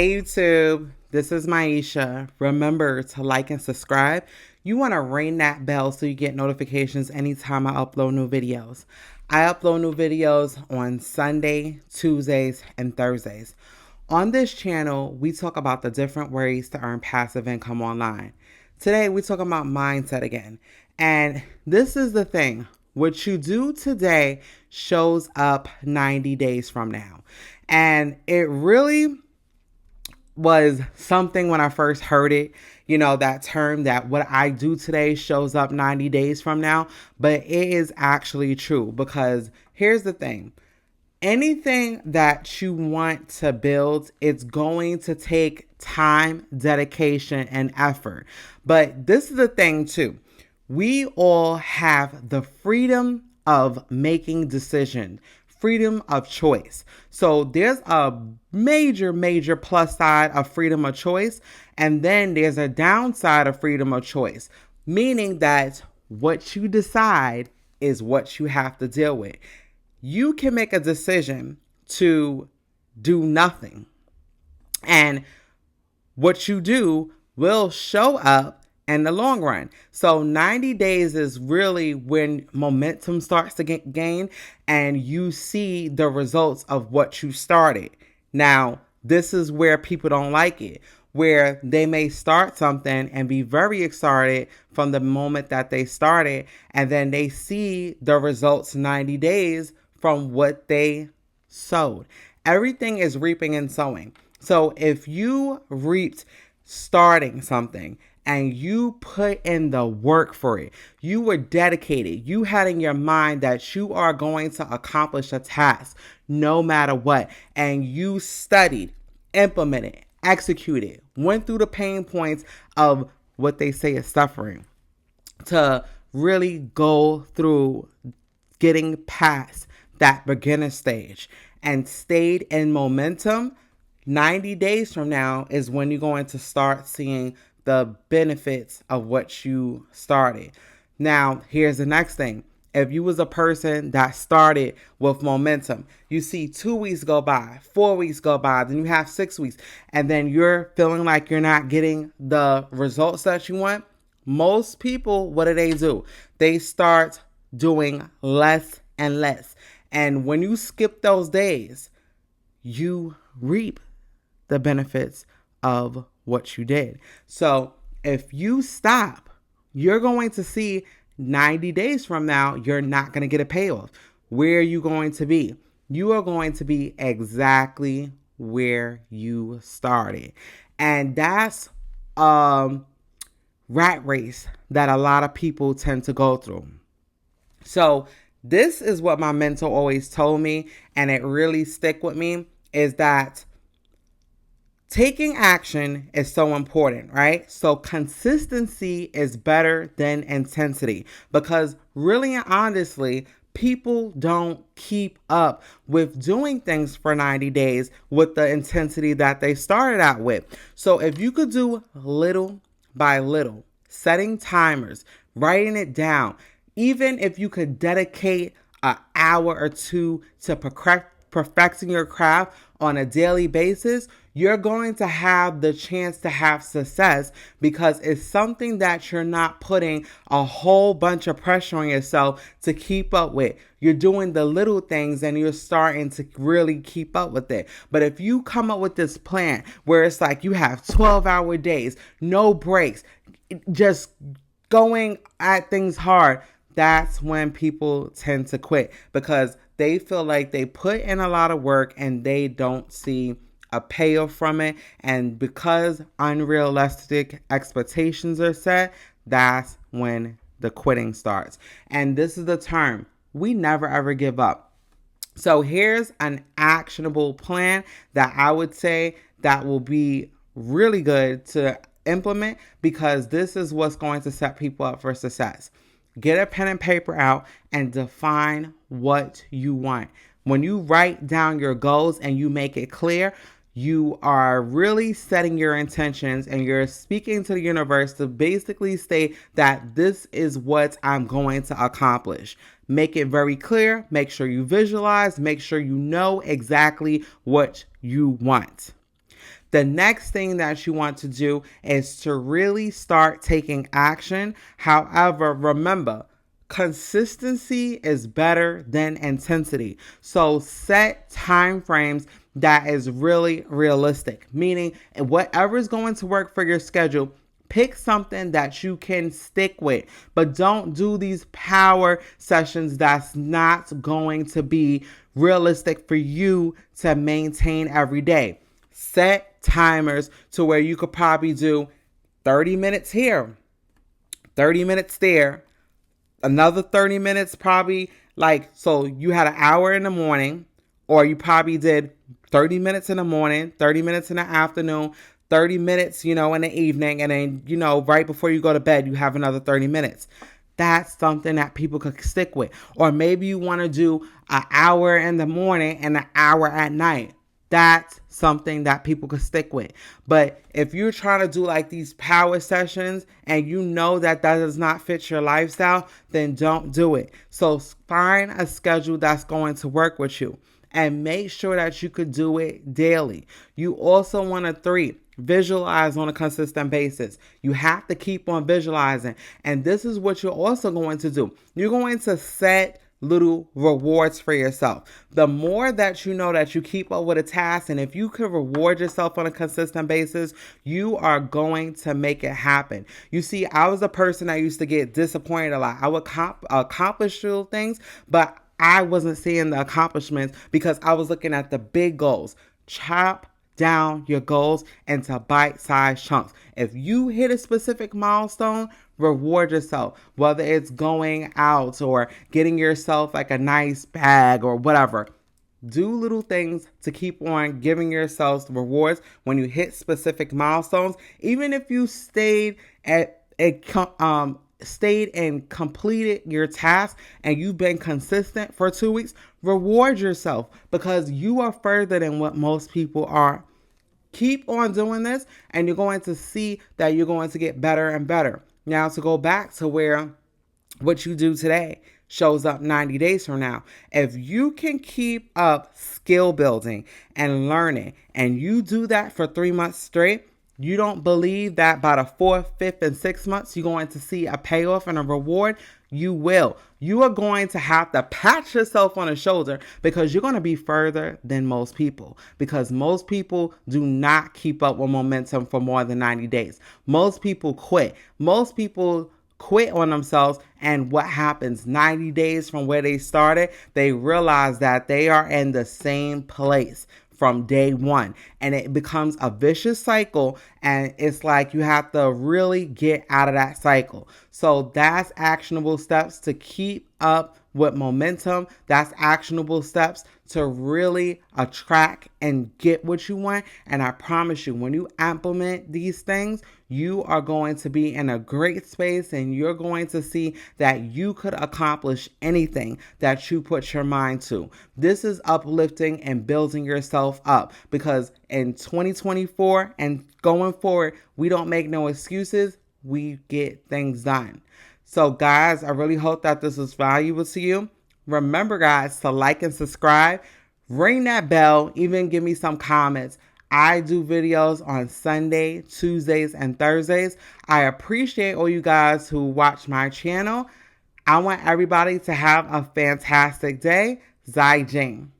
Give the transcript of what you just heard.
Hey YouTube, this is Maisha. Remember to like and subscribe. You want to ring that bell so you get notifications anytime I upload new videos. I upload new videos on Sunday, Tuesdays, and Thursdays. On this channel, we talk about the different ways to earn passive income online. Today, we're talking about mindset again. And this is the thing. What you do today shows up 90 days from now. And it really was something when I first heard it, that term that what I do today shows up 90 days from now. But it is actually true because here's the thing. Anything that you want to build, it's going to take time, dedication, and effort. But this is the thing too. We all have the freedom of making decisions, freedom of choice. So there's a major plus side of freedom of choice. And then there's a downside of freedom of choice, meaning that what you decide is what you have to deal with. You can make a decision to do nothing. And what you do will show up in the long run. So 90 days is really when momentum starts to get gained and you see the results of what you started. Now, this is where people don't like it, where they may start something and be very excited from the moment that they started, and then they see the results 90 days from what they sowed. Everything is reaping and sowing. So if you reaped starting something and you put in the work for it, you were dedicated, you had in your mind that you are going to accomplish a task no matter what, and you studied, implemented, executed, went through the pain points of what they say is suffering to really go through getting past that beginner stage and stayed in momentum, 90 days from now is when you're going to start seeing the benefits of what you started. Now, here's the next thing. If you was a person that started with momentum, you see 2 weeks go by, 4 weeks go by, then you have 6 weeks, and then you're feeling like you're not getting the results that you want. Most people, what do? They start doing less and less. And when you skip those days, you reap the benefits of what you did. So if you stop, you're going to see 90 days from now, you're not going to get a payoff. Where are you going to be? You are going to be exactly where you started. And that's rat race that a lot of people tend to go through. So this is what my mentor always told me, and it really stick with me, is that taking action is so important, right? So consistency is better than intensity because really and honestly, people don't keep up with doing things for 90 days with the intensity that they started out with. So if you could do little by little, setting timers, writing it down, even if you could dedicate an hour or two to perfecting your craft on a daily basis, you're going to have the chance to have success because it's something that you're not putting a whole bunch of pressure on yourself to keep up with. You're doing the little things and you're starting to really keep up with it. But if you come up with this plan where it's like you have 12-hour days, no breaks, just going at things hard, that's when people tend to quit because they feel like they put in a lot of work and they don't see a payoff from it. And because unrealistic expectations are set, that's when the quitting starts. And this is the term, we never ever give up. So here's an actionable plan that I would say that will be really good to implement because this is what's going to set people up for success. Get a pen and paper out and define what you want. When you write down your goals and you make it clear, you are really setting your intentions and you're speaking to the universe to basically state that this is what I'm going to accomplish. Make it very clear. Make sure you visualize. Make sure you know exactly what you want. The next thing that you want to do is to really start taking action. However, remember, consistency is better than intensity. So set time frames that is really realistic, meaning whatever is going to work for your schedule, pick something that you can stick with, but don't do these power sessions that's not going to be realistic for you to maintain every day. Set timers to where you could probably do 30 minutes here, 30 minutes there, another 30 minutes probably, like, so you had an hour in the morning, or you probably did 30 minutes in the morning, 30 minutes in the afternoon, 30 minutes, in the evening, and then, right before you go to bed, you have another 30 minutes. That's something that people could stick with. Or maybe you want to do an hour in the morning and an hour at night. That's something that people could stick with. But if you're trying to do like these power sessions and you know that does not fit your lifestyle, then don't do it. So find a schedule that's going to work with you and make sure that you could do it daily. You also want to visualize on a consistent basis. You have to keep on visualizing. And this is what you're also going to do. You're going to set little rewards for yourself. The more that you know that you keep up with a task, and if you can reward yourself on a consistent basis, you are going to make it happen. You see, I was a person that used to get disappointed a lot. I would accomplish little things, but I wasn't seeing the accomplishments because I was looking at the big goals. Chop down your goals into bite-sized chunks. If you hit a specific milestone, reward yourself, whether it's going out or getting yourself like a nice bag or whatever. Do little things to keep on giving yourselves rewards when you hit specific milestones. Even if you stayed and completed your task and you've been consistent for 2 weeks, reward yourself because you are further than what most people are. Keep on doing this and you're going to see that you're going to get better and better. Now, to go back to where what you do today shows up 90 days from now. If you can keep up skill building and learning and you do that for 3 months straight, you don't believe that by the 4th, 5th, and 6th months, you're going to see a payoff and a reward? You will. You are going to have to pat yourself on the shoulder because you're going to be further than most people, because most people do not keep up with momentum for more than 90 days. Most people quit. Most people quit on themselves, and what happens 90 days from where they started, they realize that they are in the same place from day one, and it becomes a vicious cycle, and it's like you have to really get out of that cycle. So that's actionable steps to keep up with momentum. That's actionable steps to really attract and get what you want. And I promise you, when you implement these things, you are going to be in a great space and you're going to see that you could accomplish anything that you put your mind to. This is uplifting and building yourself up, because in 2024 and going forward, we don't make no excuses. We get things done. So guys, I really hope that this was valuable to you. Remember, guys, to like and subscribe, ring that bell, even give me some comments. I do videos on Sunday, Tuesdays, and Thursdays. I appreciate all you guys who watch my channel. I want everybody to have a fantastic day. Zai Jing.